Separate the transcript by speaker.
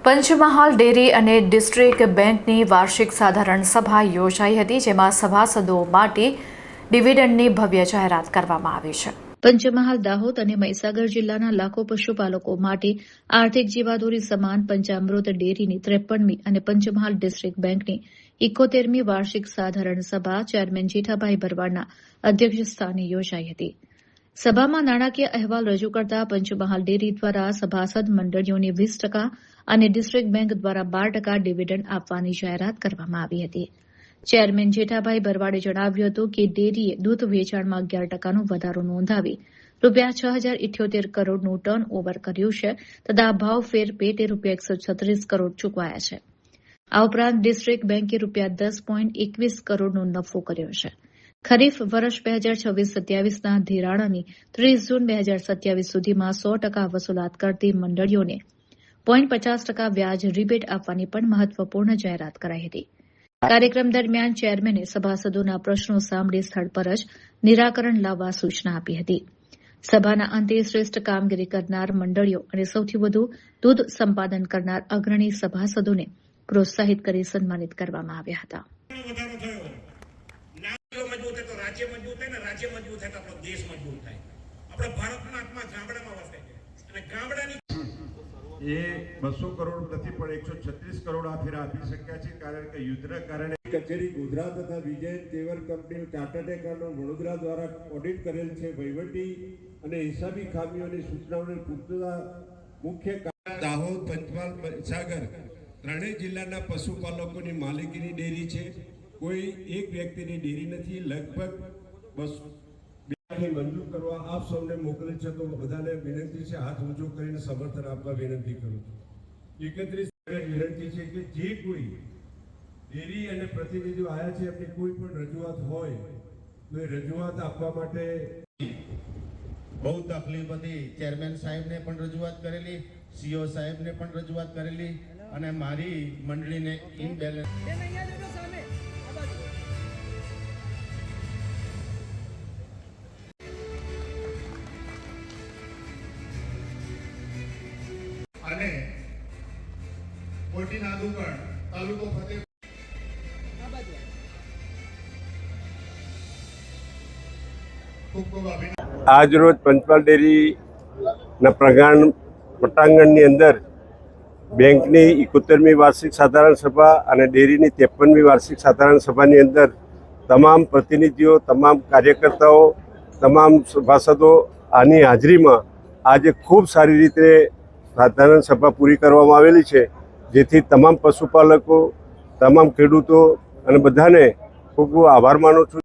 Speaker 1: Panchmahal dairy અને district બેંકની વાર્ષિક સાધારણ સભા યોજાઈ હતી, જેમાં સભાસદો માટે ડિવિડન્ડની ભવ્ય જાહેરાત કરવામાં આવી છે. પંચમહાલ, દાહોદ અને મહીસાગર જિલ્લાના લાખો પશુપાલકો માટે આર્થિક જીવાદોરી સમાન પંચામૃત ડેરીની 53મી અને પંચમહાલ ડિસ્ટ્રિક્ટ બેંકની 71મી વાર્ષિક સાધારણ સભા ચેરમેન જેઠાભાઈ ભરવાડના અધ્યક્ષસ્થાને યોજાઈ હતી. સભામાં નાણાકીય અહેવાલ રજૂ કરતા પંચમહાલ ડેરી દ્વારા સભાસદ મંડળીઓને 20% અને ડિસ્ટ્રિક્ટ બેંક દ્વારા 12% ડિવિડન્ડ આપવાની જાહેરાત કરવામાં આવી હતી. ચેરમેન જેઠાભાઈ ભરવાડે જણાવ્યું હતું કે ડેરીએ દૂધ વેચાણમાં 11%નો વધારો નોંધાવી ₹6,078 કરોડનું ટર્ન ઓવર કર્યું છે તથા ભાવફેર પેટે ₹136 કરોડ ચૂકવાયા છે. આ ઉપરાંત ડિસ્ટ્રિક્ટ બેંકે ₹10.21 કરોડનો નફો કર્યો છે. ખરીફ વર્ષ 2026-27ના ધિરાણની 30 જૂન 2027 સુધીમાં 100% વસૂલાત કરતી મંડળીઓને 0.50% વ્યાજ રિબેટ આપવાની પણ મહત્વપૂર્ણ જાહેરાત કરાઈ હતી. કાર્યક્રમ દરમિયાન ચેરમેને સભાસદોના પ્રશ્નો સાંભળી સ્થળ પર જ નિરાકરણ લાવવા સૂચના આપી હતી. સભાના અંતે શ્રેષ્ઠ કામગીરી કરનાર મંડળીઓ અને સૌથી વધુ દૂધ સંપાદન કરનાર અગ્રણી સભાસદોને પ્રોત્સાહિત કરી સન્માનિત કરવામાં આવ્યા હતા.
Speaker 2: મજબૂત થાય તો રાજ્ય મજબૂત થાય ને રાજ્ય મજબૂત થાય તો આપણો દેશ મજબૂત થાય. આપણો ભારતનો આત્મા ગામડામાં વસે છે અને ગામડાની
Speaker 3: એ 200 કરોડ નથી પણ 136 કરોડ આ ફેરા આપી શક્યા છે, કારણ કે યુદ્ધના કારણે કચેરી ગોધરા તથા વિજય Tevar company chartered accountant Vadodara દ્વારા ઓડિટ કરેલ છે. વહીવટી અને હિસાબી ખામીઓની સૂચનાઓને પૂર્તતા મુખ્ય દાહોદ, પંચમહાલ, મહીસાગર ત્રણેય જિલ્લાના પશુપાલકોની માલિકીની ડેરી છે. કોઈ એક વ્યક્તિની ડેરી નથી. લગભગ 200 મંજૂર કરવા આપ સૌને મોકલેલ છે, તો બધાને વિનંતી છે હાથ ઊંચો કરીને સમર્થન આપવા વિનંતી કરું છું. 31 વિનંતી છે કે જે કોઈ ડેરી અને પ્રતિનિધિઓ આવ્યા છે એમની કોઈ પણ રજૂઆત હોય તો એ રજૂઆત આપવા માટે
Speaker 4: બહુ તકલીફ હતી. ચેરમેન સાહેબને પણ રજૂઆત કરેલી, સીઓ સાહેબને પણ રજૂઆત કરેલી અને મારી મંડળીને ઇનબેલેન્સ અને કોટીના દુકાન તાલુકો ફતેહ
Speaker 3: આજ રોજ પંચમહાલ ડેરીના પટાંગણની અંદર બેંકની 71મી વાર્ષિક સાધારણ સભા અને ડેરીની 53મી વાર્ષિક સાધારણ સભાની અંદર તમામ પ્રતિનિધિઓ, તમામ કાર્યકર્તાઓ, તમામ સભાસદો આની હાજરીમાં આજે ખૂબ સારી રીતે સાધારણ સભા પૂરી કરવામાં આવેલી છે, જેથી તમામ પશુપાલકો, તમામ ખેડૂતો અને બધાને ખૂબ આભાર માનું છું.